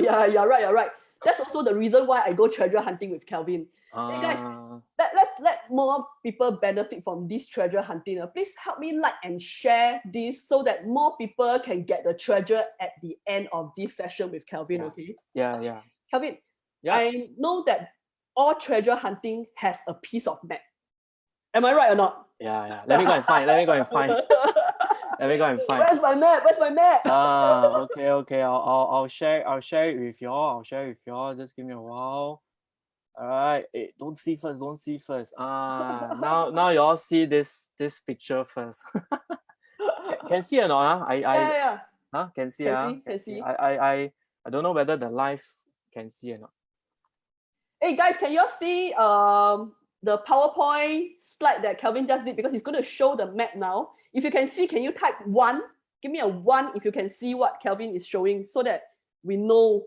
Yeah, you're right, you're right. That's also the reason why I go treasure hunting with Kelvin. Hey guys, let's let more people benefit from this treasure hunting. Please help me like and share this so that more people can get the treasure at the end of this session with Kelvin, okay? Yeah. Kelvin, Yeah. I know that all treasure hunting has a piece of map. Am I right or not? Yeah. Let me go and find. Let me go and find. Where's my map? Where's my map? Okay. I'll share it with y'all. Just give me a while. All right. Hey, don't see first. Now y'all see this picture first. can see or not? Yeah. Can see. Can see. I don't know whether the live can see or not. Hey guys, can you all see the PowerPoint slide that Kelvin just did, because he's going to show the map now. If you can see, can you type 1? Give me a 1 if you can see what Kelvin is showing so that we know.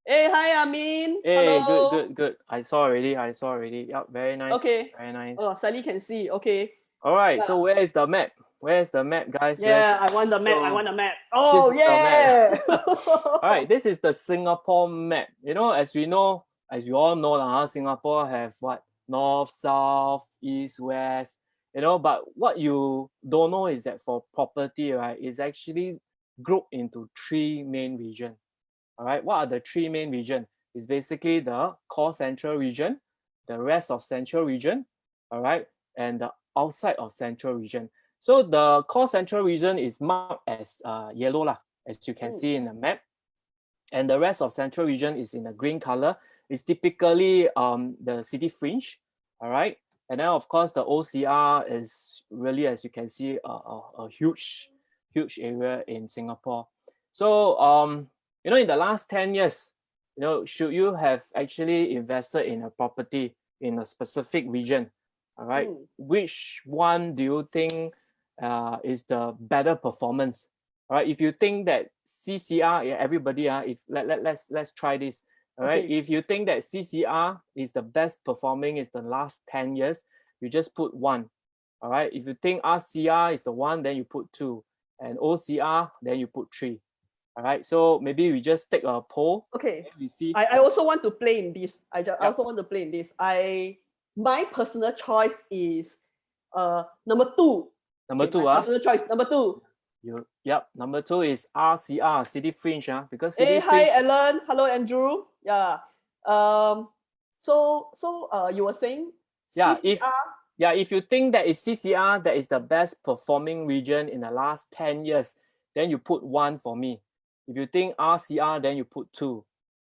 Hey, hi Amin. Hey, hello. good. I saw already. Yep, very nice. Okay. Very nice. Oh, Sally can see. Okay. All right. So where is the map? Guys? Yeah, I want the map. Oh, yeah. All right. This is the Singapore map. As we all know, Singapore have what? North, south, east, west. But what you don't know is that for property, right, it's actually grouped into 3 main regions. All right. What are the 3 main regions? It's basically the core central region, the rest of central region, all right, and the outside of central region. So the core central region is marked as yellow lah, as you can see in the map, and the rest of central region is in the green color. It's typically the city fringe, all right, and then of course the OCR is really, as you can see, a huge area in Singapore. So in the last 10 years, should you have actually invested in a property in a specific region, all right, which one do you think is the better performance? All right, if you think that CCR, everybody, if let's try this. All right, if you think that CCR is the best performing is the last 10 years, you just put 1. All right, if you think RCR is the one, then you put 2, and OCR, then you put 3. All right, so maybe we just take a poll. Okay. We see. I also want to play in this. I also want to play in this. My personal choice is number 2. Number 2, personal choice, number 2. Number 2 is RCR, City Fringe, because City Fringe. Hi Alan, hello Andrew. Yeah. So you were saying CCR? If you think that is CCR that is the best performing region in the last 10 years, then you put 1 for me. If you think RCR, then you put 2.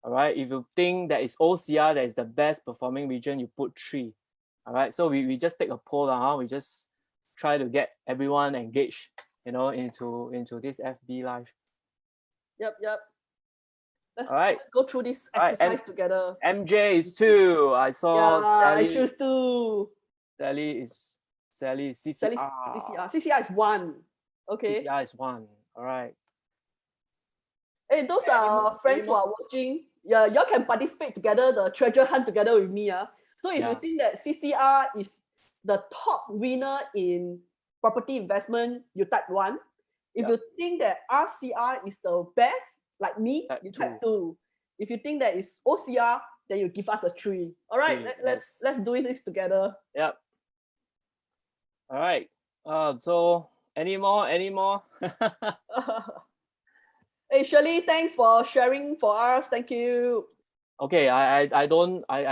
All right. If you think that is OCR that is the best performing region, you put 3. All right. So we just take a poll. We just try to get everyone engaged, into this FB live. Yep. Let's go through this exercise together. MJ is 2. I saw Sally. I choose 2. Sally is CCR. CCR is 1. Okay. CCR is 1. All right. Hey, those are friends who are watching. Yeah, y'all can participate together, the treasure hunt together with me. So if you think that CCR is the top winner in property investment, you type 1. If you think that RCR is the best, like me, you type 2. If you think that is OCR, then you give us a 3. All right, let's do this together. Yep. All right. So any more? Hey Shirley, thanks for sharing for us. Thank you. Okay, I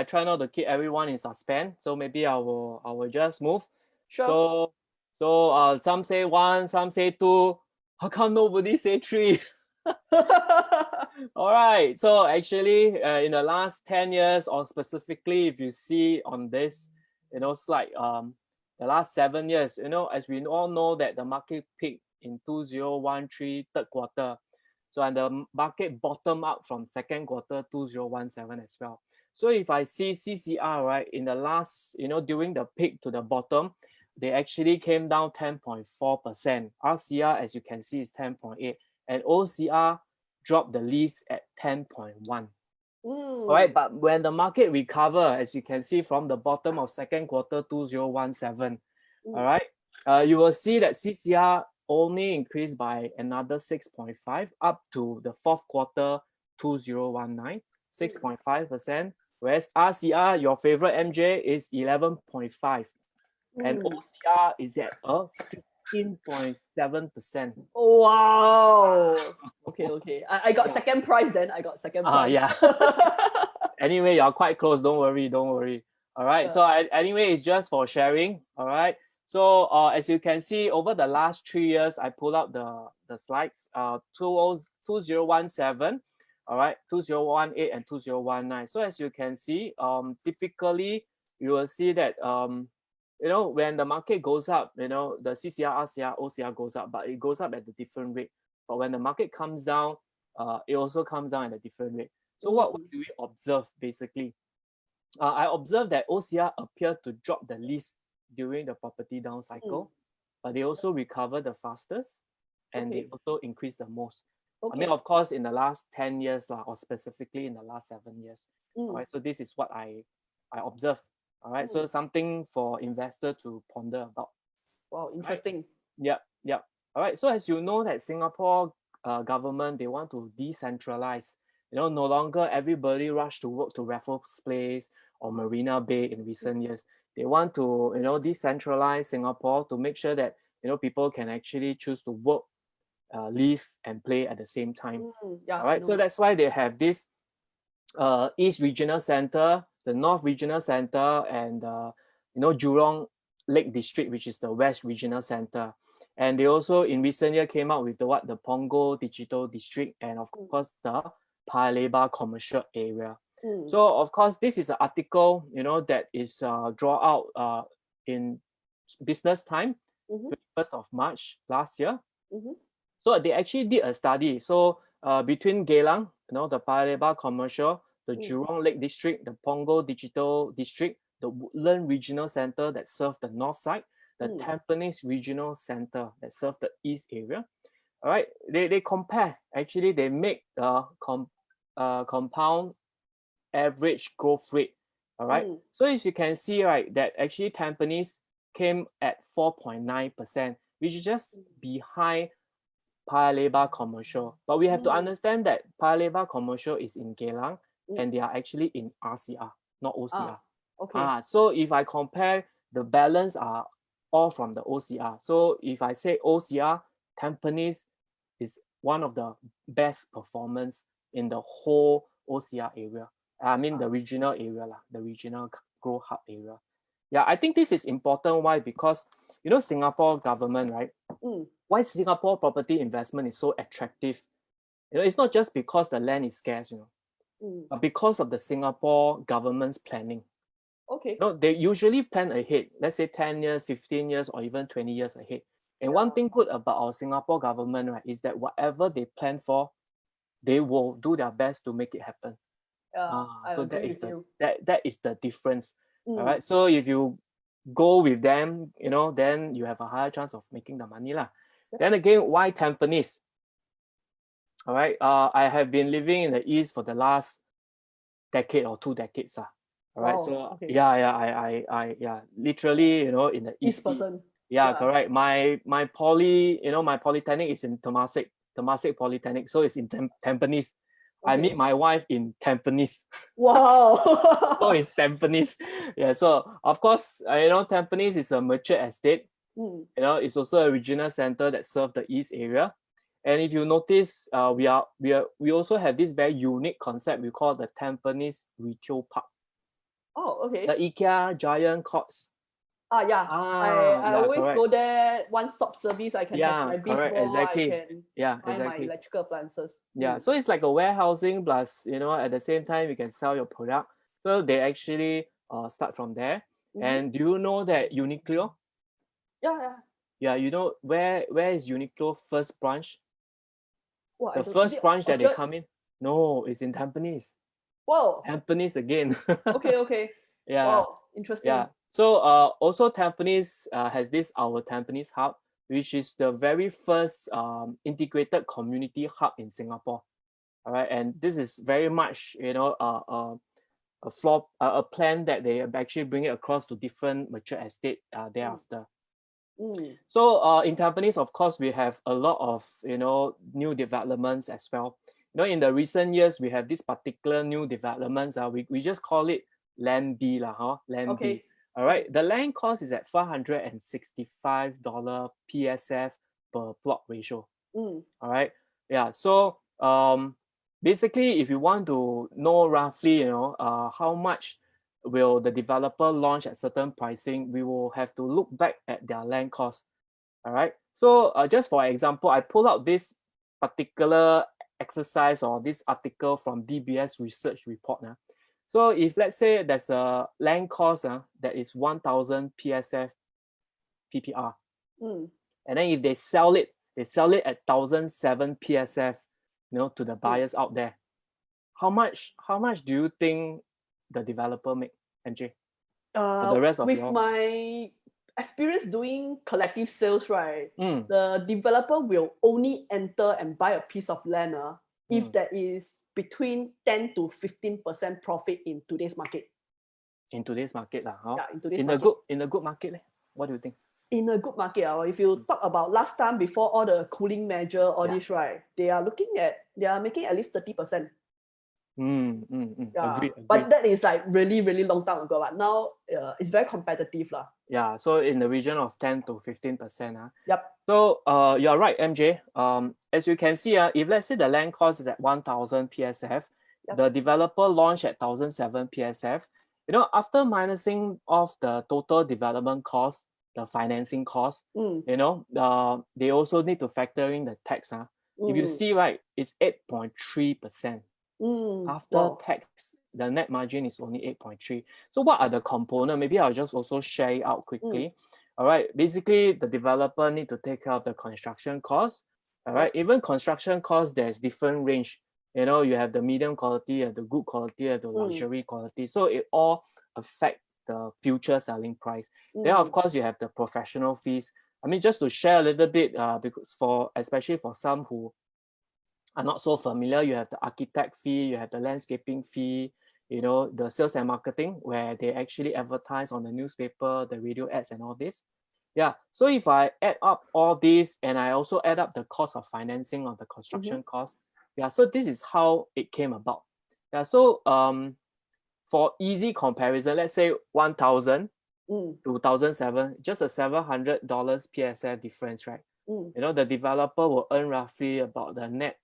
try not to keep everyone in suspense, so maybe I will just move. Sure. So some say 1, some say 2. How come nobody say 3? All right. So actually, in the last 10 years, or specifically, if you see on this, slide, the last 7 years, as we all know that the market peaked in 2013 third quarter. So and the market bottomed out from second quarter 2017 as well. So if I see CCR, right, in the last, during the peak to the bottom, they actually came down 10.4%. RCR, as you can see, is 10.8, and OCR dropped the least at 10.1. All right, but when the market recover, as you can see from the bottom of second quarter 2017, all right, you will see that CCR only increased by another 6.5 up to the fourth quarter 2019, 6.5%. Whereas RCR, your favorite MJ, is 11.5%. And OCR is at a 15.7%. Wow. Okay. I got second prize then. I got second prize. Yeah. Anyway, you're quite close. Don't worry. All right. Yeah. So anyway, it's just for sharing. All right. So as you can see, over the last 3 years, I pulled out the slides. 2017, all right, 2018 and 2019. So as you can see, typically you will see that when the market goes up, the CCR, RCR, OCR goes up, but it goes up at a different rate. But when the market comes down, it also comes down at a different rate. So what do we observe basically? I observed that OCR appeared to drop the least during the property down cycle, but they also recover the fastest, and they also increase the most. I mean, of course, in the last 10 years, or specifically in the last 7 years. All right, so this is what I observed. All right, so something for investor to ponder about. Wow, interesting. Right? Yep. All right, so as you know that Singapore government, they want to decentralize. No longer everybody rush to work to Raffles Place or Marina Bay in recent years. They want to, decentralize Singapore to make sure that, people can actually choose to work, live and play at the same time. Yeah, all right, so that's why they have this East Regional Center, the North Regional Center, and Jurong Lake District, which is the West Regional Center. And they also in recent year came out with the Punggol Digital District, and of course the Paya Lebar Commercial Area. So of course this is an article that is drawn out in Business Time, 21st of March last year. So they actually did a study. So between Geylang, the Paya Lebar Commercial, the Jurong Lake District, the Punggol Digital District, the Woodland Regional Center that serves the north side, the Tampines Regional Center that serves the east area. All right, they compare. Actually, they make a compound average growth rate. All right, so as you can see, right, that actually Tampines came at 4.9%, which is just behind Paya Lebar Commercial. But we have to understand that Paya Lebar Commercial is in Geylang, and they are actually in RCR, not OCR. Okay. So if I compare, the balance are all from the OCR. So if I say OCR, Tampines is one of the best performance in the whole OCR area. I mean the regional area, the regional growth hub area. Yeah, I think this is important. Why? Because Singapore government, right? Why Singapore property investment is so attractive? It's not just because the land is scarce, but because of the Singapore government's planning. Okay. They usually plan ahead, let's say 10 years, 15 years, or even 20 years ahead. And one thing good about our Singapore government, right, is that whatever they plan for, they will do their best to make it happen. So that is the difference. All right. So if you go with them, then you have a higher chance of making the money lah. Then again, why Tampines? All right. I have been living in the East for the last decade or 2 decades. All right. So I literally, in the East person. Yeah, correct. My poly, my polytechnic is in Temasek Polytechnic. So it's in Tampines. I meet my wife in Tampines. Wow. So it's Tampines. Yeah. So of course, Tampines is a mature estate. It's also a regional center that serves the East area. And if you notice, we also have this very unique concept we call the Tampines Retail Park. Oh, okay. The IKEA Giant Courts. I always go there, one-stop service. I can have my beef roll, exactly. I can buy my electrical appliances. So it's like a warehousing plus, at the same time you can sell your product. So they actually start from there. And do you know that Uniqlo? Yeah, where is Uniqlo first branch? The first branch that they come in? No, it's in Tampines. Whoa. Tampines again. Okay. Yeah. Wow, interesting. Yeah. So also Tampines has this our Tampines Hub, which is the very first integrated community hub in Singapore. All right, and this is very much a plan that they actually bring it across to different mature estate thereafter. So in Tampines, of course, we have a lot of new developments as well. in the recent years, we have this particular new developments. We just call it Land B, Land B. All right. The land cost is at $465 PSF per plot ratio. All right. Yeah. So basically, if you want to know roughly, how much will the developer launch at certain pricing, we will have to look back at their land cost. All right. So just for example, I pull out this particular exercise or this article from DBS research report. So if let's say there's a land cost that is 1,000 PSF PPR, and then if they sell it at 1,007 PSF, to the buyers out there. How much do you think the developer make, MJ? The rest of with my experience doing collective sales, right? The developer will only enter and buy a piece of land if there is between 10 to 15% profit in today's market. In today's market, Yeah, in today's market. In a good market, what do you think? In a good market, if you talk about last time before all the cooling measure, all this, right? They are making at least 30%. Agree. But that is like really, really long time ago. But now it's very competitive. Yeah, so in the region of 10 to 15%. Yep. So you're right, MJ. As you can see, if let's say the land cost is at 1,000 PSF, the developer launched at 1,007 PSF. After minusing off the total development cost, the financing cost, they also need to factor in the tax. If you see, right, it's 8.3%. After tax, the net margin is only 8.3. So what are the components? Maybe I'll just also share it out quickly. All right. Basically, the developer need to take care of the construction costs. All right. Even construction costs, there's different range. You have the medium quality, you have the good quality, you have the luxury quality. So it all affect the future selling price. Then of course you have the professional fees. I mean, just to share a little bit, because especially for some who are not so familiar, you have the architect fee, you have the landscaping fee, the sales and marketing, where they actually advertise on the newspaper, the radio ads and all this. Yeah, so if I add up all this and I also add up the cost of financing or the construction cost, so this is how it came about. Yeah, so for easy comparison, let's say 1,000 to 1,007, just a $700 PSF difference, right? The developer will earn roughly about the net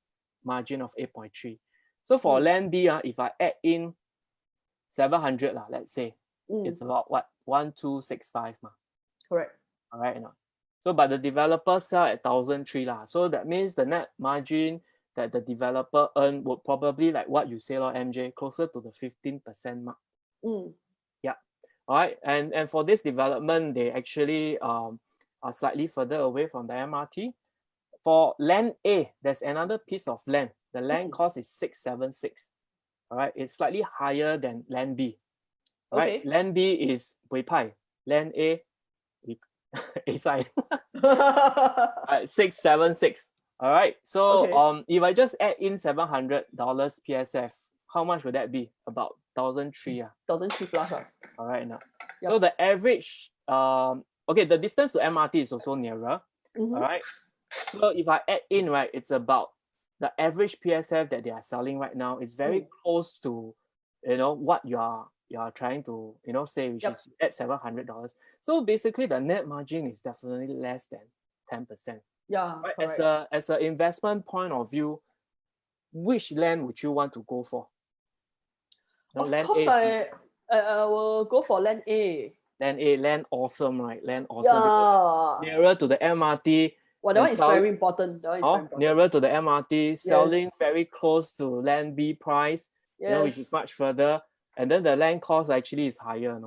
margin of 8.3. So for land B, if I add in 700, let's say, it's about what? 1,265. Correct. All right. So, but the developer sell at 1,003. So that means the net margin that the developer earn would probably, like what you say, MJ, closer to the 15% mark. Yeah. All right. And for this development, they actually are slightly further away from the MRT. For land A, there's another piece of land. The land cost is 676. All right, it's slightly higher than land B. Right, land B is Bui Pai. Land A, A side. Right, 676. All right, so if I just add in $700 PSF, how much would that be? About 1,003. 1,003 plus. All right, now. So the average, the distance to MRT is also nearer. All right. So if I add in, right, it's about the average PSF that they are selling right now is very close to, what you are trying to, say, which is at $700. So basically, the net margin is definitely less than 10%. Yeah. Right? As an investment point of view, which land would you want to go for? Of course, I will go for land A. Land awesome, right? Land awesome. Nearer to the MRT. Well, that one is very important. Nearer to the MRT, selling very close to land B price, which is much further. And then the land cost actually is higher,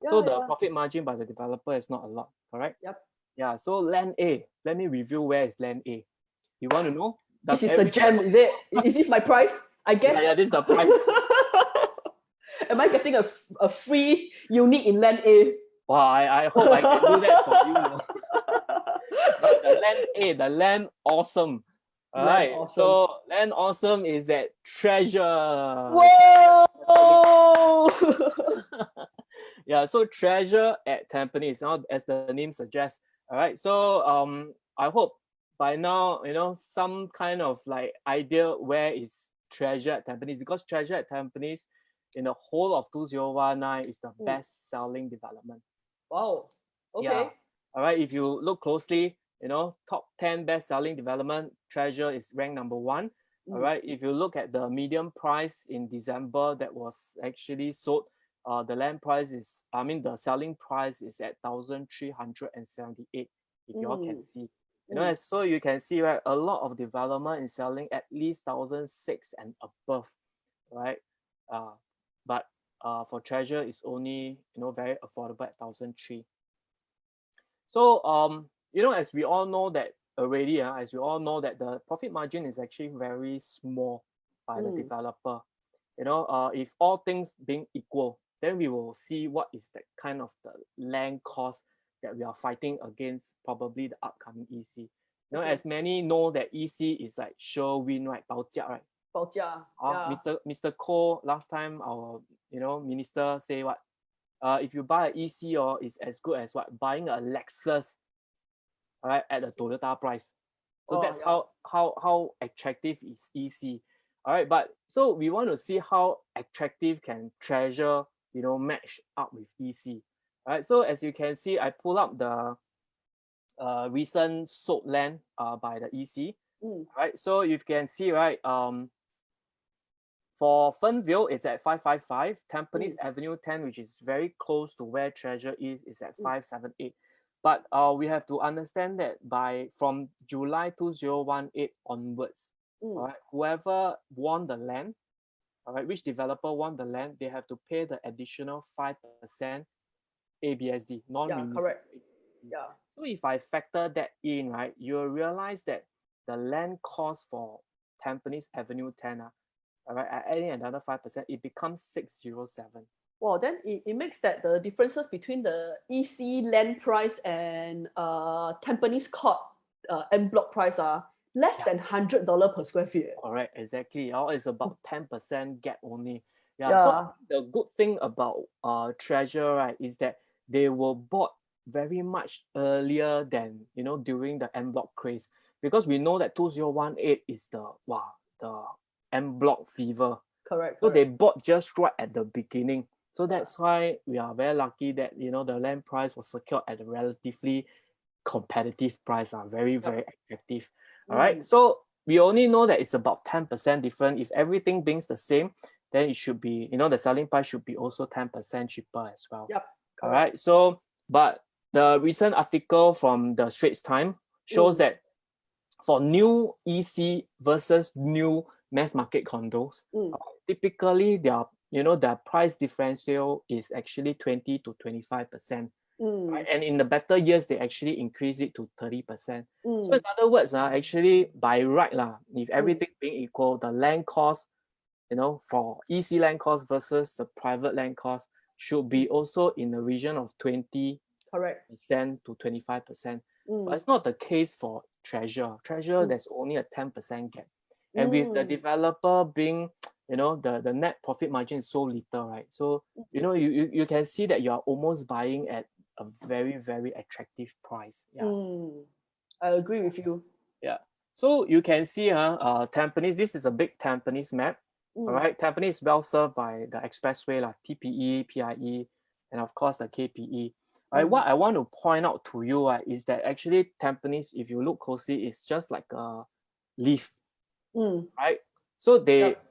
so the profit margin by the developer is not a lot, correct? Yep. Yeah, so land A, let me review where is land A. You want to know? This is the gem, is it? Is this my price? I guess. Yeah, this is the price. Am I getting a free unit in land A? Wow, I hope I can do that for you. But the land A, the land awesome. All right. Awesome. So land awesome is at Treasure. Whoa! Yeah, so Treasure at Tampines. Now, as the name suggests. All right. So I hope by now, you know, some kind of like idea where is Treasure at Tampines, because Treasure at Tampines in the whole of 2019 is the best selling development. Wow. Okay. Yeah. All right. If you look closely, you know, top 10 best selling development, Treasure is ranked number 1. All right. If you look at the median price in December that was actually sold, the land price is, I mean, the selling price is at 1,378. If you all can see, you know, so you can see, right, a lot of development is selling at least 1,006 and above, right? But for Treasure, it's only, you know, very affordable at 1,003. So you know, as we all know that already, as we all know that the profit margin is actually very small by the developer. You know, if all things being equal, then we will see what is the kind of the land cost that we are fighting against probably the upcoming EC. You know, as many know that EC is like sure win, right? 保价, right? 保价. Mr. Koh last time, our, you know, minister say what? If you buy an EC, or is as good as what, buying a Lexus, right, at a Toyota price. So that's how attractive is EC. All right, but so we want to see how attractive can Treasure, you know, match up with EC. All right, so as you can see, I pull up the recent sold land by the EC. Right, so you can see, right, for Fernville, it's at 555. Tampines Avenue 10, which is very close to where Treasure is at 578. But we have to understand that from July 2018 onwards, all right, whoever won the land, all right, which developer won the land, they have to pay the additional 5% ABSD, non-municipal. Correct. Yeah. So if I factor that in, right, you'll realize that the land cost for Tampines Avenue 10, all right, adding another 5%, it becomes 607. Wow, then it makes that the differences between the EC land price and Tampines Court en bloc price are less than $100 per square feet. Correct, exactly. It's about 10% gap only. Yeah. So the good thing about Treasure, right, is that they were bought very much earlier than, you know, during the en bloc craze, because we know that 2018 is the en bloc fever. Correct. So they bought just right at the beginning. So that's why we are very lucky that, you know, the land price was secured at a relatively competitive price, very, very attractive. All right. So we only know that it's about 10% different. If everything being the same, then it should be, you know, the selling price should be also 10% cheaper as well. Yep. All right. So, but the recent article from the Straits Times shows that for new EC versus new mass market condos, typically their price differential is actually 20 to 25%. Right? And in the better years, they actually increase it to 30%. So in other words, actually by right, if everything being equal, the land cost, you know, for EC land cost versus the private land cost should be also in the region of 20% to 25%. But it's not the case for Treasure. There's only a 10% gap. And with the developer being, you know, the net profit margin is so little, right? So, you know, you can see that you are almost buying at a very, very attractive price. Yeah. I agree with you. Yeah. So you can see Tampines, this is a big Tampines map. All right. Tampines is well served by the expressway, like TPE, PIE, and of course the KPE. All right. What I want to point out to you is that actually Tampines, if you look closely, is just like a leaf. Right. So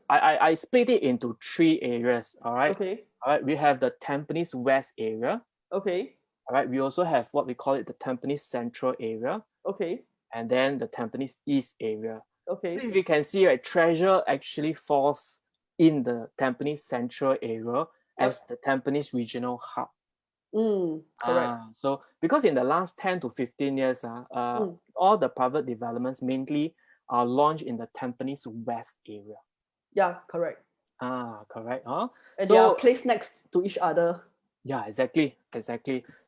I split it into 3 areas. All right. Okay. All right. We have the Tampines West area. Okay. All right. We also have what we call it the Tampines Central area. Okay. And then the Tampines East area. Okay. So if you can see, right, Treasure actually falls in the Tampines Central area as the Tampines Regional Hub. Correct. So because in the last 10 to 15 years, all the private developments mainly are launched in the Tampines West area. Yeah, correct. Correct. And they are placed next to each other. Yeah, exactly.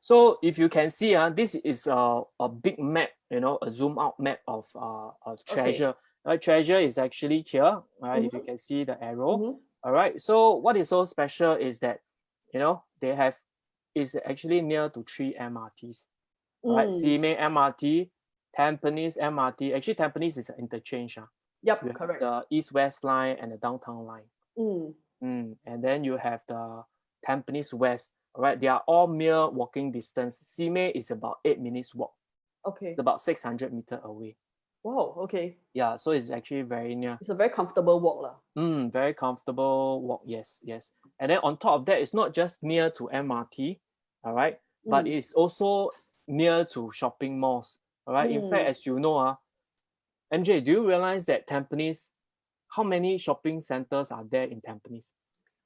So if you can see, this is a big map, you know, a zoom out map of Treasure. Right, Treasure is actually here, right? If you can see the arrow. All right. So what is so special is that, you know, is actually near to 3 MRTs. Right, Simei MRT, Tampines MRT. Actually, Tampines is an interchange. Yep, You have correct. the East-West line and the Downtown line. Mm. And then you have the Tampines West. All right, they are all mere walking distance. Simei is about 8 minutes walk. Okay. It's about 600 meters away. Wow, okay. Yeah, so it's actually very near. It's a very comfortable walk. Very comfortable walk, yes. And then on top of that, it's not just near to MRT, all right, but it's also near to shopping malls, all right. In fact, as you know, MJ, do you realize that Tampines, how many shopping centers are there in Tampines?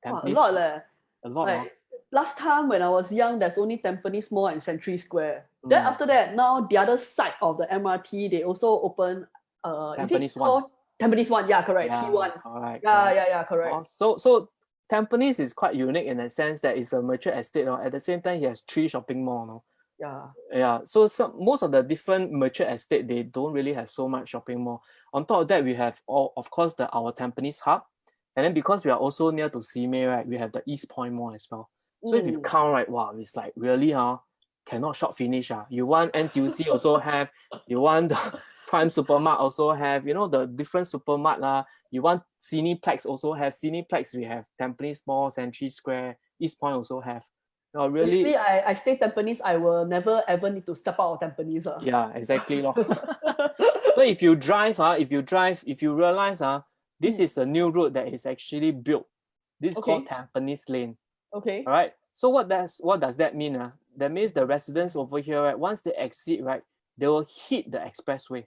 Wow, a lot leh. A lot, like, last time when I was young, there's only Tampines Mall and Century Square. Then after that, now the other side of the MRT, they also open Tampines is it One. called Tampines One? Yeah, correct. Yeah, T1. correct. Yeah, correct. So Tampines is quite unique in the sense that it's a mature estate. At the same time, it has 3 shopping malls. Yeah. So most of the different mature estate, they don't really have so much shopping mall. On top of that, we have of course our Tampines hub, and then because we are also near to Simei, right, we have the East Point Mall as well. So if you count, right, wow, it's like really cannot shop finish. You want NTUC also have, you want the Prime Supermart also have, the different supermart. You want Cineplex also have. Cineplex, we have Tampines Mall, Century Square, East Point also have. Really. Basically, I stay Tampines, I will never ever need to step out of Tampines. Yeah, exactly. So if you realize this is a new road that is actually built. This is called Tampines Lane. Okay. All right. So what does that mean? That means the residents over here, right, once they exit, right, they will hit the expressway.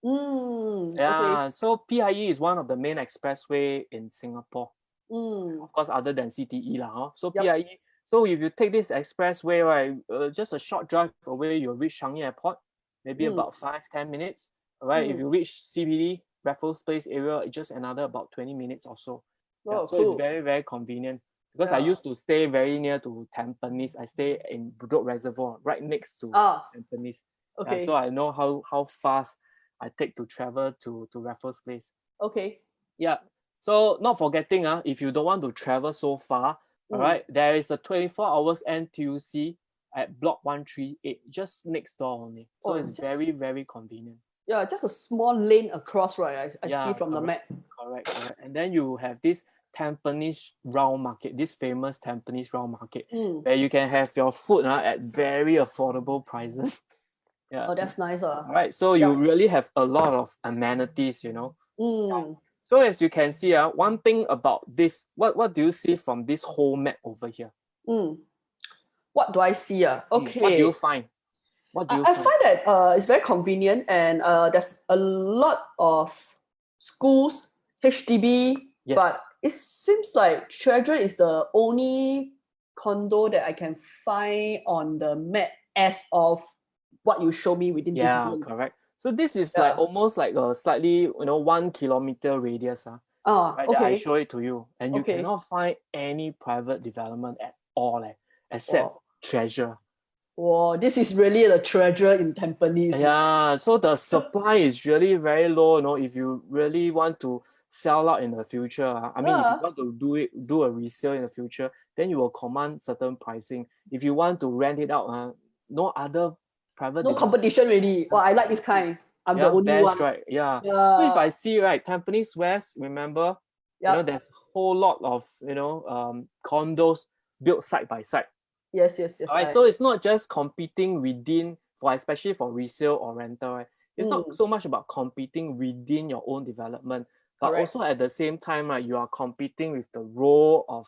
Okay. So PIE is one of the main expressway in Singapore. Of course, other than CTE So PIE. So if you take this expressway, right, just a short drive away, you'll reach Changi Airport, maybe about 5-10 minutes. All right. If you reach CBD, Raffles Place area, just another about 20 minutes or so. So cool. it's very, very convenient. Because I used to stay very near to Tampines. I stay in Bedok Reservoir, right next to Tampines. Okay. So I know how fast I take to travel to Raffles Place. Okay. Yeah. So not forgetting, if you don't want to travel so far, all right, there is a 24 hours NTUC at Block 138, just next door only. So it's very, very convenient. Yeah, just a small lane across, right? I see from the map. Correct. And then you have this Tampines Round Market, this famous Tampines Round Market, where you can have your food at very affordable prices. Yeah. Oh, that's nice. Right. So you really have a lot of amenities, So as you can see, one thing about this, what do you see from this whole map over here? What do I see? Okay. What do you find? I find that it's very convenient, and there's a lot of schools, HDB, but it seems like Treasure is the only condo that I can find on the map as of what you show me within this zone. Yeah, correct. So this is like almost like a slightly 1 kilometer radius. Right, that I show it to you, and you cannot find any private development at all, except Treasure. Wow, this is really the Treasure in Tampines. Yeah, so the supply is really very low. If you really want to sell out in the future, I mean, if you want to do a resale in the future, then you will command certain pricing. If you want to rent it out, no other private. No competition really. Well, I like this kind. I'm the only one. Right. Yeah. So if I see Tampines West, remember, there's a whole lot of condos built side by side. Yes. All right. So it's not just competing within, especially for resale or rental. Right? It's not so much about competing within your own development, but also at the same time, right, you are competing with the row of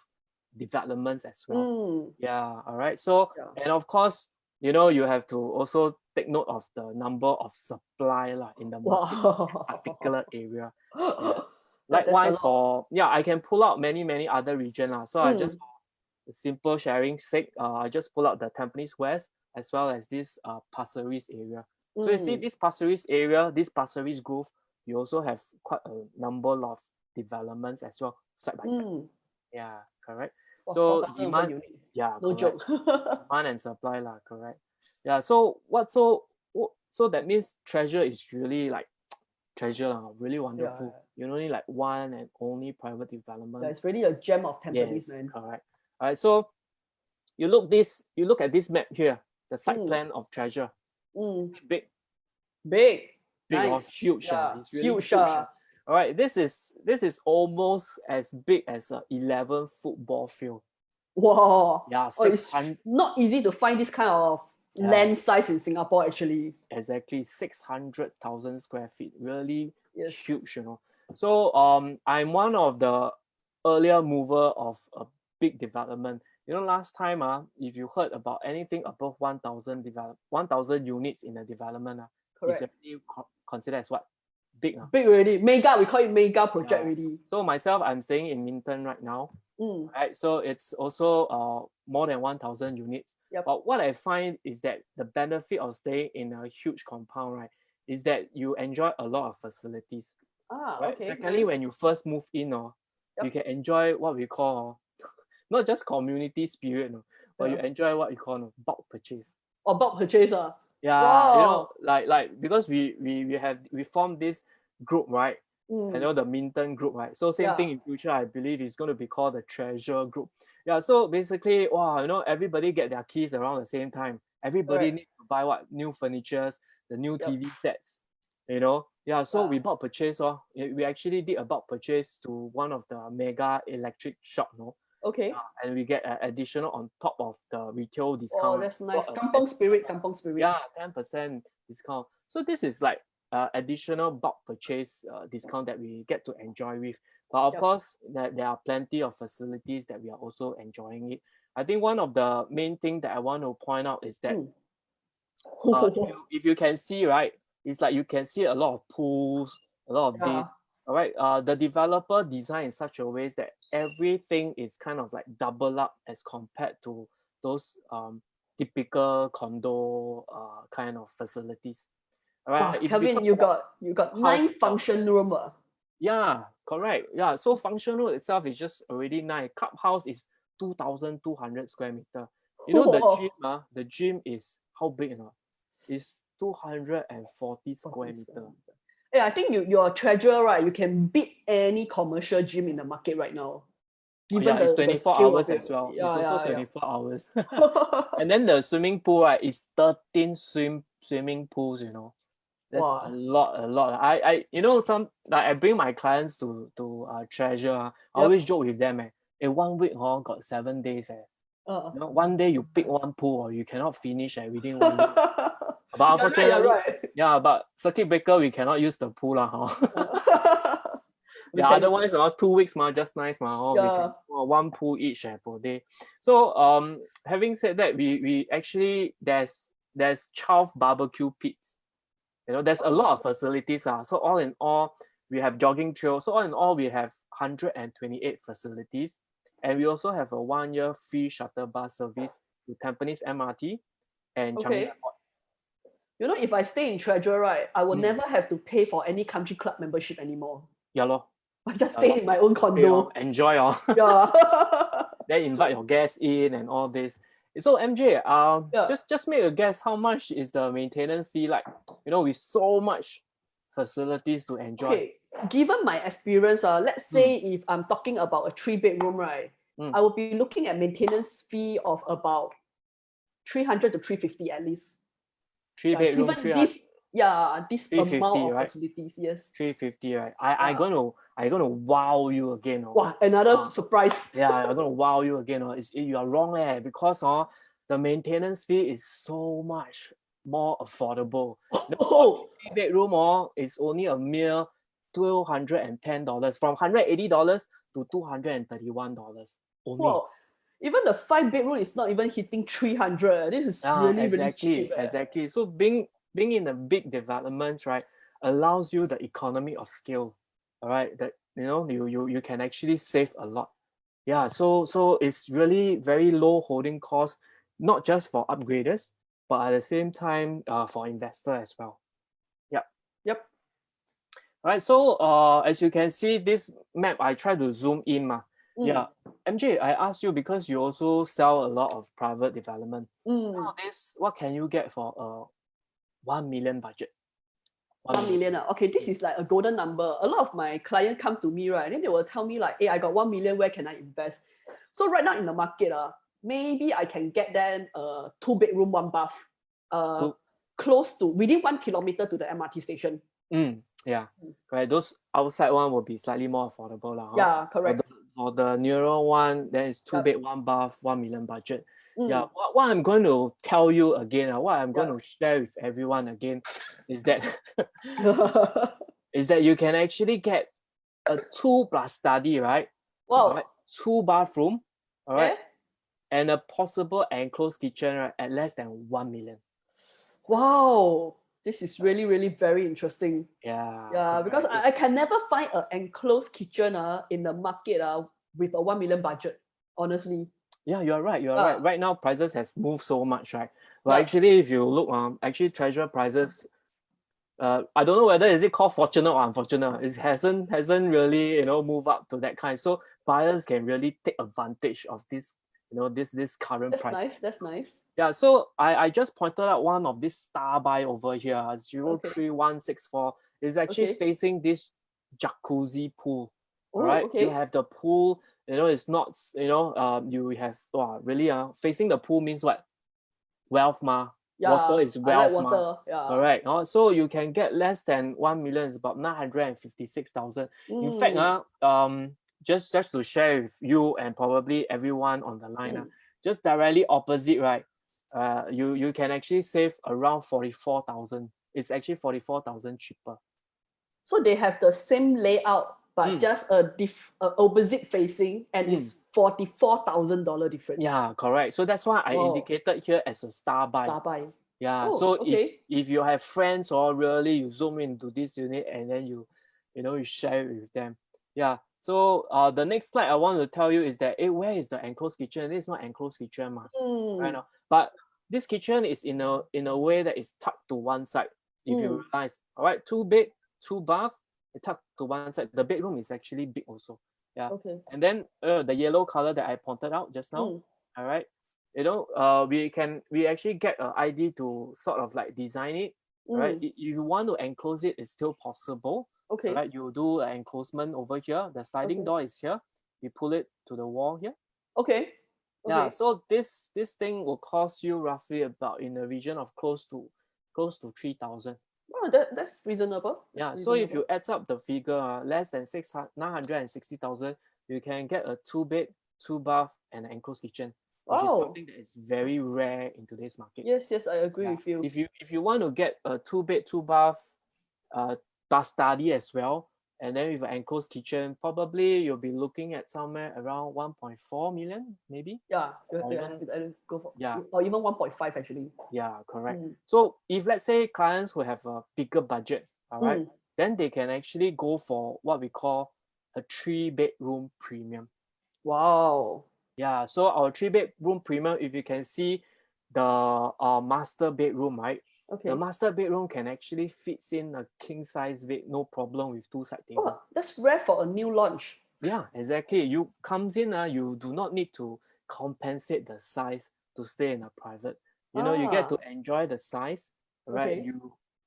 developments as well. Yeah. All right. So and of course, you have to also take note of the number of supply in the market, particular area. Likewise I can pull out many other regions. So I just, for the simple sharing sake, I just pull out the Tampines West as well as this Pasir Ris area. So you see this Pasir Ris area, this Pasir Ris Grove, you also have quite a number of developments as well, side by side. Yeah, correct. So demand, no joke. Demand and supply, correct. Yeah. So so that means Treasure is really like Treasure, really wonderful. You only like one and only private development. Yeah, it's really a gem of Tampines, man. Correct. All right. So you look at this map here, the site plan of Treasure. Big. Big. Big or Nice. huge. Yeah. It's really Huge. huge. All right, this is almost as big as a 11 football field. Wow. Yeah, Oh, it's 600. not easy to find this kind of Yeah. land size in Singapore, actually. Exactly, 600,000 square feet. Really Yes. huge, you know. So I'm one of the earlier mover of a big development. You know, last time if you heard about anything above 1,000 units in a development, it's Correct. already considered as what? Big. Big already. Mega, we call it mega project Yeah. already. So myself, I'm staying in Minton right now. Mm. Right, so it's also more than 1,000 units. Yep. But what I find is that the benefit of staying in a huge compound, right, is that you enjoy a lot of facilities. Ah, Right. okay. Secondly, Nice. when you first move in, you Yep. can enjoy what we call not just community spirit, but you Yeah. enjoy what you call bulk purchase. Or bulk purchase. Yeah, you know, Wow. like because we formed this group, right? You know, Mm. the Minton group, right? So same Yeah. thing in future, I believe it's going to be called the Treasure Group. Yeah, so basically, wow, you know, everybody get their keys around the same time. Everybody Correct. needs to buy what? New furnitures, the new Yep. TV sets, you know? Yeah, so Yeah. we bought purchase, we actually did a bulk purchase to one of the mega electric shop, no? Okay. And we get an additional on top of the retail discount. Oh, right? that's nice. So, Kampong spirit, kampong spirit. yeah, 10% discount. So this is like additional bulk purchase discount that we get to enjoy with. But of Yep. course, there are plenty of facilities that we are also enjoying it. I think one of the main thing that I want to point out is that if you can see, right, it's like you can see a lot of pools, a lot of this. Yeah. All right, the developer design in such a way that everything is kind of like double up as compared to those typical condo kind of facilities. All right, if we Kelvin, talk you about got house 9 itself, function room. yeah, correct. Yeah, so functional itself is just already nice. Clubhouse is 2,200 square meter. You know the gym is how big, you know? It's 240 square meter. Yeah, I think you're a treasure, right? You can beat any commercial gym in the market right now. Given It's the 24 scale hours of it. as well. Yeah, It's also yeah, 24 hours. yeah. And then the swimming pool, right, is 13 swimming pools, you know. That's a Wow. lot. I you know, some like I bring my clients to treasure. I Yep. always joke with them, in 1 week, got 7 days. You know, one day you pick one pool or you cannot finish within 1 week. But unfortunately, right. yeah, but circuit breaker we cannot use the pool yeah, otherwise 2 weeks just nice we can one pool each per day. So having said that, we actually there's 12 barbecue pits. You know, there's a lot of facilities. So all in all, we have jogging trails. So all in all, we have 128 facilities. And we also have a 1-year free shuttle bus service to Tampines MRT and Changi Airport. You know, if I stay in Treasure, right, I will never have to pay for any country club membership anymore. Yeah, lor. I just stay in my own condo. Enjoy. Yeah. Then invite your guests in and all this. So MJ, just make a guess, how much is the maintenance fee like? You know, with so much facilities to enjoy. Okay, given my experience, let's say if I'm talking about a 3-bedroom, right, I will be looking at maintenance fee of about 300 to 350 at least. 3-bedroom, given this amount of right? facilities, yes. 350, right? I gonna wow you again. Wow, another surprise. Yeah, I'm gonna wow you again. You are wrong, because the maintenance fee is so much more affordable. The 3-bedroom is only a mere $1,210, from $180 to $231 only. Wow. Even the 5-bedroom is not even hitting 300. This is really cheap. Exactly. So being in a big development, right, allows you the economy of scale. All right, that you can actually save a lot. Yeah, so it's really very low holding cost, not just for upgraders, but at the same time for investor as well. Yep. All right, so as you can see, this map I try to zoom in. Yeah, MJ, I asked you because you also sell a lot of private development. Nowadays, what can you get for a 1 million budget? 1 million. Okay, this is like a golden number. A lot of my clients come to me, right? And then they will tell me like, hey, I got 1 million, where can I invest? So right now in the market, maybe I can get them a 2-bedroom, 1 bath. close to within 1 kilometer to the MRT station. Yeah, correct. Those outside one will be slightly more affordable lah. Yeah, correct. For the nearer one, then it's 2 Yup. bed, 1 bath, 1 million budget. Yeah, what I'm going to tell you again, what I'm going to share with everyone again is that you can actually get a 2+ study, right? Wow. Alright, 2 bathroom, all right, Eh? and a possible enclosed kitchen, right, at less than 1 million. Wow. This is really, really very interesting. Yeah. Yeah, because I can never find an enclosed kitchen in the market with a 1 million budget, honestly. Yeah, you're right. You're right. Right now, prices has moved so much, right? But actually, if you look, actually treasure prices, I don't know whether is it called fortunate or unfortunate. It hasn't really moved up to that kind. So buyers can really take advantage of this, this current price. That's nice. Yeah. So I just pointed out one of this star buy over here, 03164 is actually facing this jacuzzi pool. All right. You have the pool. It's not. You have really facing the pool means what? Wealth ma. Yeah, water is wealth. I like water. Yeah. All right. So you can get less than 1 million. It's about 956,000. In fact, just to share with you and probably everyone on the line, just directly opposite, right? You can actually save around 44,000. It's actually 44,000 cheaper. So they have the same layout, but just a opposite facing, and it's $44,000 difference. Yeah, correct. So that's why I indicated here as a star buy. Star buy. Yeah. If you have friends or really you zoom into this unit and then you share it with them. Yeah. So the next slide I want to tell you is that where is the enclosed kitchen? This is not enclosed kitchen, right now. But this kitchen is in a way that is tucked to one side. If you realize, all right, 2 bed, 2 bath, tucked to one side. The bedroom is actually big also. Yeah. Okay. And then the yellow color that I pointed out just now. All right. We actually get an ID to sort of like design it. Right. If you want to enclose it, it's still possible. Okay. Right. You do an enclosement over here. The sliding door is here. You pull it to the wall here. Okay. Yeah. So this thing will cost you roughly about in the region of close to 3,000. Oh, that's reasonable. Yeah. So if you add up the figure, less than 960,000, you can get a 2 bed, 2 bath, and an enclosed kitchen. Which is something that is very rare in today's market. Yes, I agree with you. If you want to get a 2 bed, 2 bath, study as well, and then with an enclosed kitchen, probably you'll be looking at somewhere around 1.4 million, maybe. Yeah, go for or even 1.5 actually. Yeah, correct. So if let's say clients who have a bigger budget, all right, then they can actually go for what we call a 3-bedroom premium. Wow. Yeah, so our 3-bedroom premium, if you can see the master bedroom, right? Okay. The master bedroom can actually fits in a king size bed, no problem, with 2 side tables. Oh, that's rare for a new launch. Yeah, exactly. You comes in, you do not need to compensate the size to stay in a private. You get to enjoy the size, right? Okay.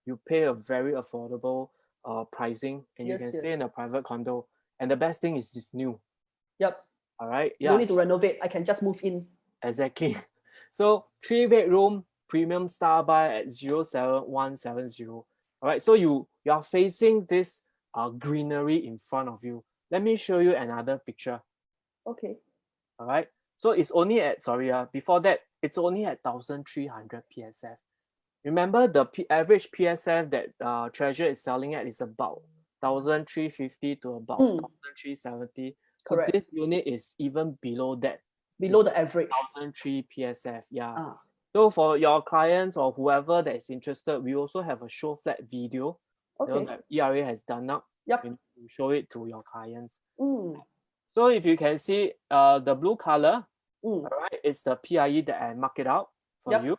You pay a very affordable pricing, and you can stay in a private condo. And the best thing is it's new. Yep. All right. Yeah. No need to renovate. I can just move in. Exactly. So 3-bedroom premium star buy at 07170. All right. So you are facing this greenery in front of you. Let me show you another picture. Okay. All right. So it's only at before that it's only at 1,300 PSF. Remember the average PSF that Treasure is selling at is about 1,350 to about 1,370. Correct. So this unit is even below that. Below the average. 1,003 PSF. Yeah. So for your clients or whoever that is interested, we also have a show flat video that ERA has done up. Yep. To show it to your clients. So if you can see the blue color, all right, it's the PIE that I mark it out for you.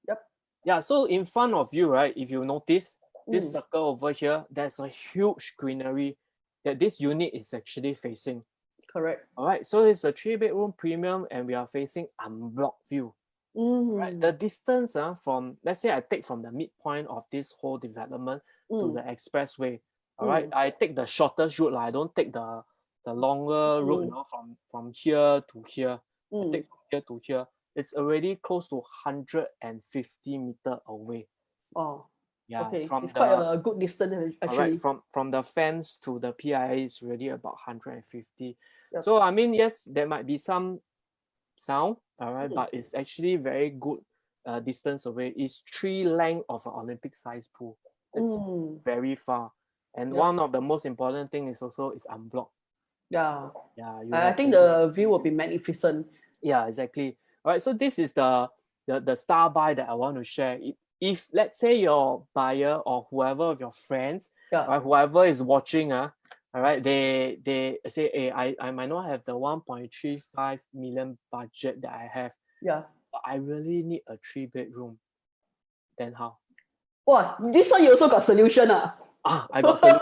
Yep. Yeah, so in front of you, right, if you notice this circle over here, there's a huge greenery that this unit is actually facing. Correct. All right, so it's a 3-bedroom premium and we are facing unblocked view. Right, the distance from, let's say I take from the midpoint of this whole development to the expressway. All right, I take the shortest route. I don't take the longer route, from here to here. I take from here to here. It's already close to 150 meters away. Oh, Yeah, okay. from It's quite the a good distance correct actually. from the fence to the PIA is really about 150. Yep. So I mean, yes, there might be some sound, all right, Mm. but it's actually very good distance away. It's 3 length of an Olympic size pool. It's very far. And Yep. one of the most important thing is also it's unblocked. Yeah. Yeah, you I have think to the view will be magnificent. yeah, exactly. All right, so this is the star buy that I want to share. If let's say your buyer or whoever of your friends, Yeah. right, whoever is watching, all right, they say, hey, I might not have the 1.35 million budget that I have, Yeah. but I really need a 3 bedroom. Then how? Wow, this one you also got solution. I got solution.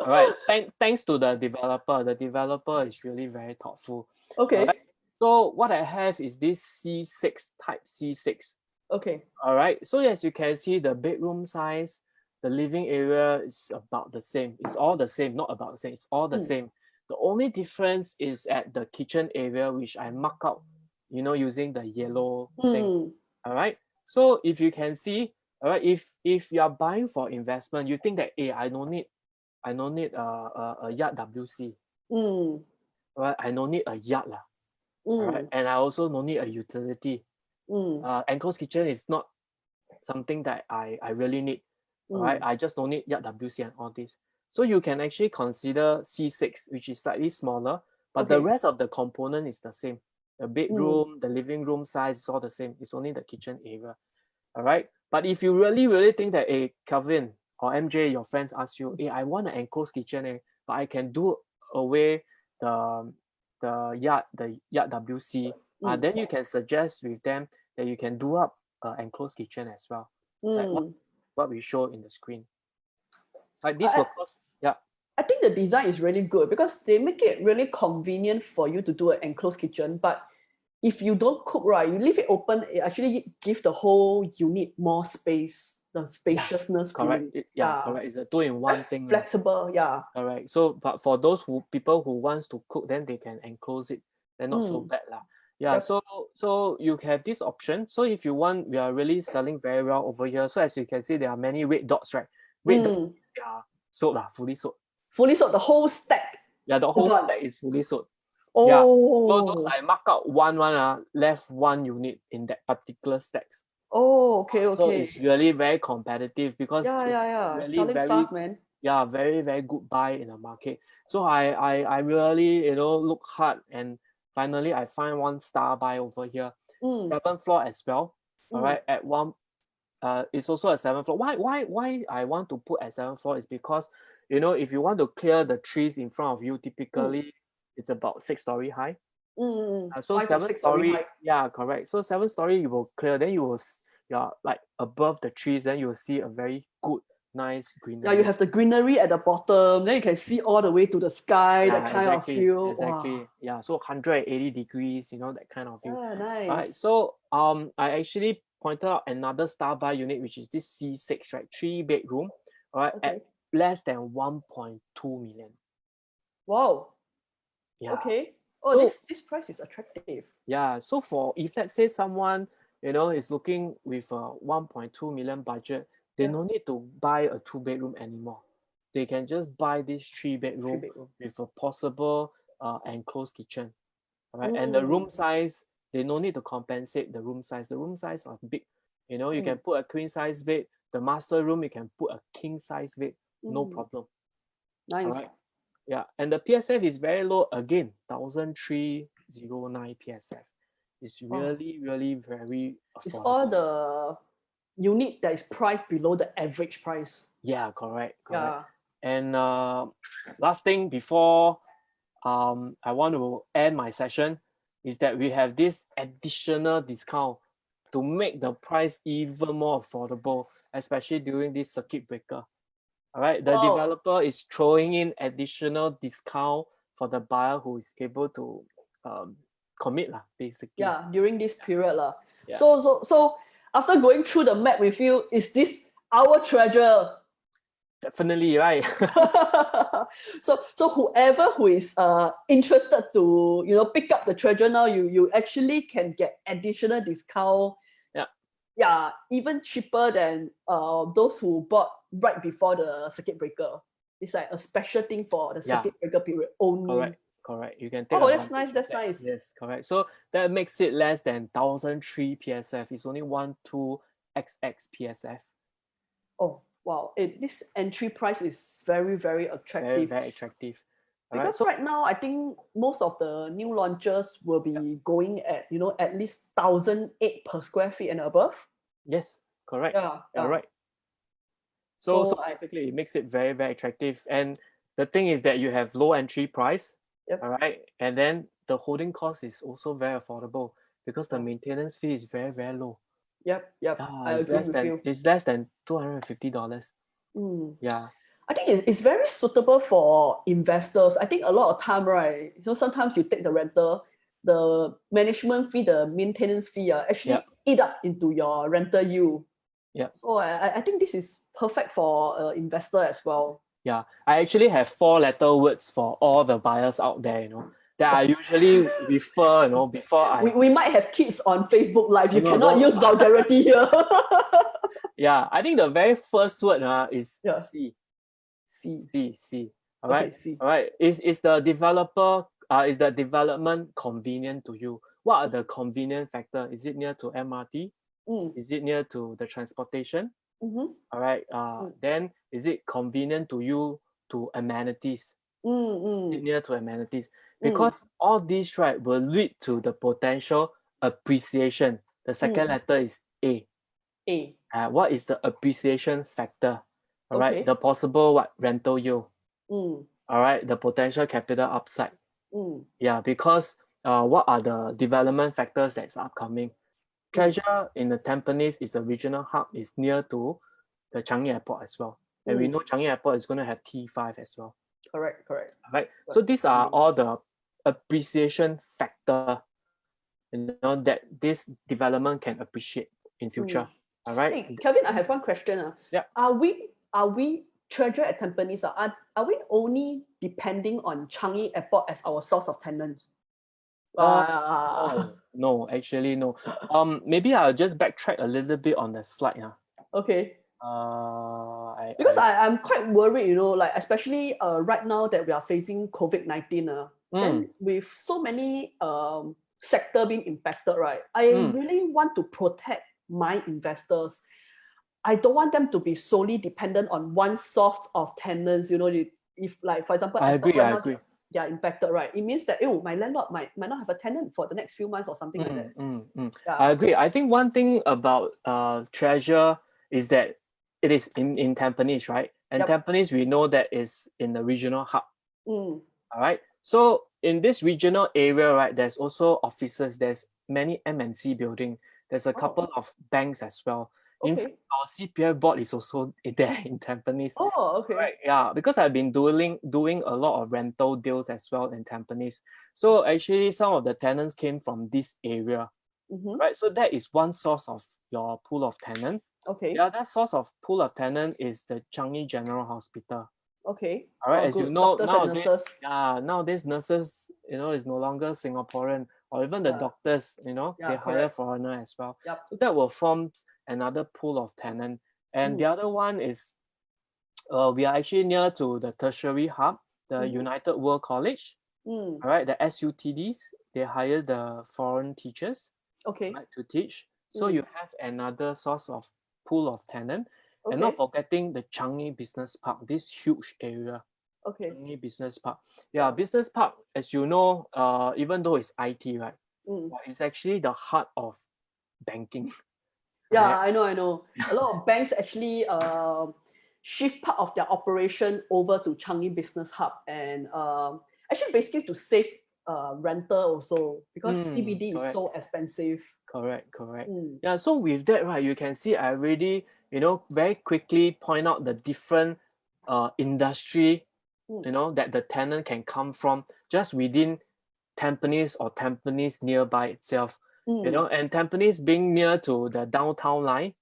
All right, thanks to the developer. The developer is really very thoughtful. Okay. All right. So what I have is this C6 type C6. Okay. All right. So as you can see, the bedroom size, the living area is about the same. It's all the same, not about the same. It's all the same. The only difference is at the kitchen area, which I mark out, using the yellow thing. All right. So if you can see, all right, if you are buying for investment, you think that, hey, I don't need a yard WC. Right? I don't need a yard lah. Right? And I also don't need a utility. Enclosed kitchen is not something that I really need. Right? I just don't need yard WC and all this. So you can actually consider C6, which is slightly smaller, but the rest of the component is the same. The bedroom, the living room size is all the same. It's only the kitchen area. All right. But if you really, really think that, hey, Kelvin or MJ, your friends ask you, hey, I want an enclosed kitchen, but I can do away the yard WC, then you can suggest with them that you can do up enclosed kitchen as well, like what we show in the screen. Like this will cost, yeah. I think the design is really good because they make it really convenient for you to do an enclosed kitchen. But if you don't cook, right, you leave it open, it actually gives the whole unit more space, the spaciousness. Correct. Correct. It's a 2-in-1 thing. Flexible, yeah. Correct. So, but for those people who wants to cook, then they can enclose it. They're not so bad lah. Yeah. Yep. So you have this option. So if you want, we are really selling very well over here. So as you can see, there are many red dots, right? Red dots, they are sold lah, fully sold. Fully sold, the whole stack. Yeah, the whole stack is fully sold. Oh. Yeah. So those I mark out one, left one unit in that particular stacks. Oh, okay. So it's really very competitive because it's really selling very fast, man. Yeah, very, very good buy in the market. So I really, look hard, and finally I find one star buy over here. 7th floor as well. All right, at one, it's also a 7th floor. Why I want to put at 7th floor is because, if you want to clear the trees in front of you, typically it's about 6-story high. So 7th story, yeah, correct. So 7th story you will clear, then you're like above the trees, then you will see a very good, nice greenery. Yeah, you have the greenery at the bottom, then you can see all the way to the sky, that kind of feel. Exactly. Wow. Yeah, so 180 degrees, that kind of view. Nice. All right, so I actually pointed out another star buy unit, which is this C6, right? 3-bedroom, all right, at less than 1.2 million. Wow. Yeah. Okay. Oh, so, this price is attractive. Yeah. So if let's say someone, is looking with a 1.2 million budget, they no need to buy a 2-bedroom anymore. They can just buy this 3-bedroom with a possible enclosed kitchen. All right. And the room size, they no need to compensate the room size. The room size are big. You can put a queen size bed. The master room, you can put a king size bed. No problem. Nice. All right. Yeah. And the PSF is very low again, 1,309 PSF. It's really, really very affordable. It's all the unit that is priced below the average price. Yeah, correct. Yeah. And last thing before I want to end my session is that we have this additional discount to make the price even more affordable, especially during this circuit breaker. All right, the developer is throwing in additional discount for the buyer who is able to commit lah, basically. Yeah, during this period lah. Yeah. So after going through the map with you, is this our treasure? Definitely, right? so whoever who is interested to pick up the treasure now, you actually can get additional discount. yeah, even cheaper than those who bought right before the circuit breaker. It's like a special thing for the circuit breaker period only. Correct. You can take Oh, that's advantage nice. of That's that. nice. Yes, correct. So that makes it less than 1003 PSF. It's only 12XX PSF. Oh, wow. This entry price is very, very Very, attractive. very attractive. Because so right now, I think most of the new launches will be going at, at least 1,008 per square feet and above. yes, correct. Yeah. Right. So So basically, it makes it very, very attractive. And the thing is that you have low entry price, Yep. all right? And then the holding cost is also very affordable because the maintenance fee is very, very low. Yep. I It's agree with you. It's less than $250. Yeah. I think it's very suitable for investors. I think a lot of time, right? Sometimes you take the rental, the management fee, the maintenance fee actually eat up into your rental yield. Yeah. So I think this is perfect for investor as well. Yeah. I actually have 4-letter words for all the buyers out there, that I usually refer, before I... We might have kids on Facebook Live. You No, cannot use vulgarity here. Yeah, I think the very first word is C. C. All right. Okay, C. All right. Is the developer is the development convenient to you? What are the convenient factor? Is it near to MRT? Is it near to the transportation? All right. Then is it convenient to you to amenities? Is it near to amenities? Because all these will lead to the potential appreciation. The second letter is A. What is the appreciation factor? All right, the possible rental yield. All right, the potential capital upside. Yeah, because what are the development factors that's upcoming? Treasure in the Tampines is a regional hub, is near to the Changi Airport as well. And we know Changi Airport is going to have T5 as well. Correct. All right, so these are all the appreciation factor, that this development can appreciate in future. All right. Hey, Kelvin, I have one question. Yeah. Are we Treasure at Tampines? Are we only depending on Changi Airport as our source of tenants? No, actually no. Maybe I'll just backtrack a little bit on the slide. Okay. Because I'm quite worried, like especially right now that we are facing COVID-19. Then with so many sector being impacted, right? I really want to protect my investors. I don't want them to be solely dependent on one source of tenants. If like for example, I agree. They are impacted, right? It means that my landlord might not have a tenant for the next few months or something like that. Yeah. I agree. I think one thing about Treasure is that it is in Tampines, right? And Tampines, we know that is in the regional hub. All right. So in this regional area, right, there's also offices. There's many MNC building. There's a couple of banks as well. In fact, our CPF board is also there in Tampines. Oh, okay. Right, yeah, because I've been doing a lot of rental deals as well in Tampines. So actually, some of the tenants came from this area, right? So that is one source of your pool of tenant. Okay. The other source of pool of tenant is the Changi General Hospital. Okay. All right, as you know, nowadays nurses, is no longer Singaporean, or even the doctors, they hire foreigner as well. So that will form another pool of tenant. And the other one is, we are actually near to the tertiary hub, the United World College. All right, the SUTDs, they hire the foreign teachers, to teach. So you have another source of pool of tenant. And not forgetting the Changi Business Park, this huge area. Changi Business Park. Yeah, Business Park, as you know, even though it's IT, right? But it's actually the heart of banking. Yeah, right? I know. A lot of banks actually shift part of their operation over to Changi Business Hub, and actually basically to save rental also, because CBD is so expensive. Correct. Yeah, so with that, right, you can see I already, very quickly point out the different industry, that the tenant can come from just within Tampines or Tampines nearby itself. And Tampines being near to the downtown line,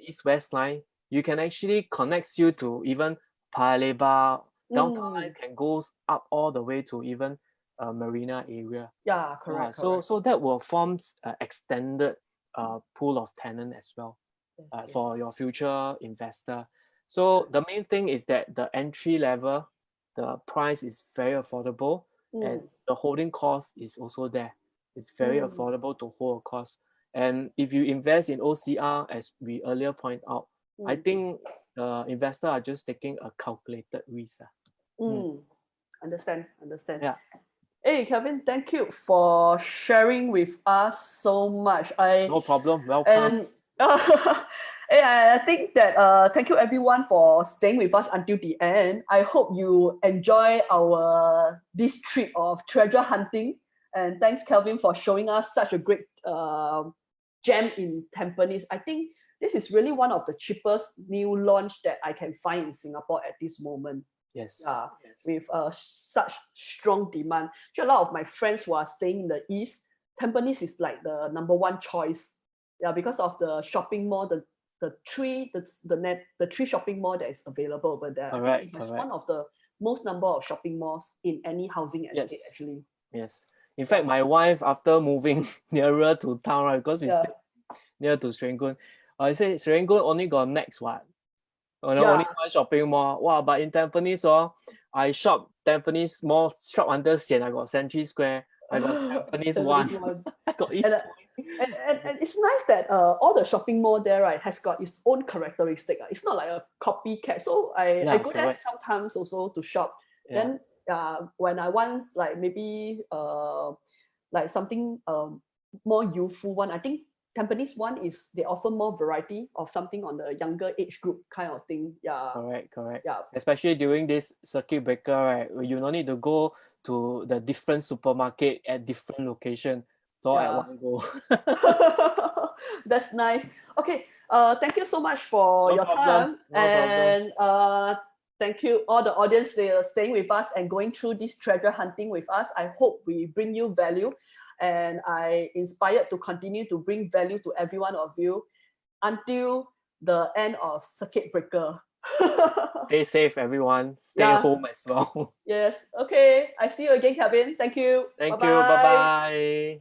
east-west line, you can actually connects you to even Paya Lebar. Downtown line can go up all the way to even Marina area. Yeah, correct. So that will form extended pool of tenant as well Yes, for yes. your future investor. So the main thing is that the entry level, the price is very affordable, and the holding cost is also there. It's very affordable to hold a cost. And if you invest in OCR, as we earlier point out, I think investors are just taking a calculated risk. Understand. Yeah, Hey, Kelvin, thank you for sharing with us so much. no problem. Welcome. And hey, I think that thank you everyone for staying with us until the end. I hope you enjoy our this trip of treasure hunting. And thanks, Kelvin, for showing us such a great gem in Tampines. I think this is really one of the cheapest new launch that I can find in Singapore at this moment. Yes. Yeah, with such strong demand. Actually, a lot of my friends who are staying in the east, Tampines is like the #1 choice. Yeah, because of the shopping mall, the three shopping mall that is available over there. I think it has one of the most number of shopping malls in any housing estate actually. Yes. In fact, my wife, after moving nearer to town, right, because we stay near to Serangoon, I say Serangoon only got Nex what? Only one shopping mall. Wow, but in Tampines, I shop Tampines Mall, shop under Sian. I got Century Square, I got Tampines One, I got East Point. And it's nice that all the shopping mall there, right, has got its own characteristic. It's not like a copycat. So I go there sometimes also to shop. Then when I want like maybe like something more youthful one, I think Tampines One is they offer more variety of something on the younger age group kind of thing. Yeah. Correct. Yeah. Especially during this circuit breaker, right? Where you don't need to go to the different supermarket at different location. It's all at one go. That's nice. Okay. Thank you so much for your problem. time. Thank you all the audience they are staying with us and going through this treasure hunting with us. I hope we bring you value, and I inspired to continue to bring value to every one of you until the end of circuit breaker. Stay safe, everyone. Stay home as well. Yes. Okay. I see you again, Kelvin. Thank you. Thank you. Bye-bye.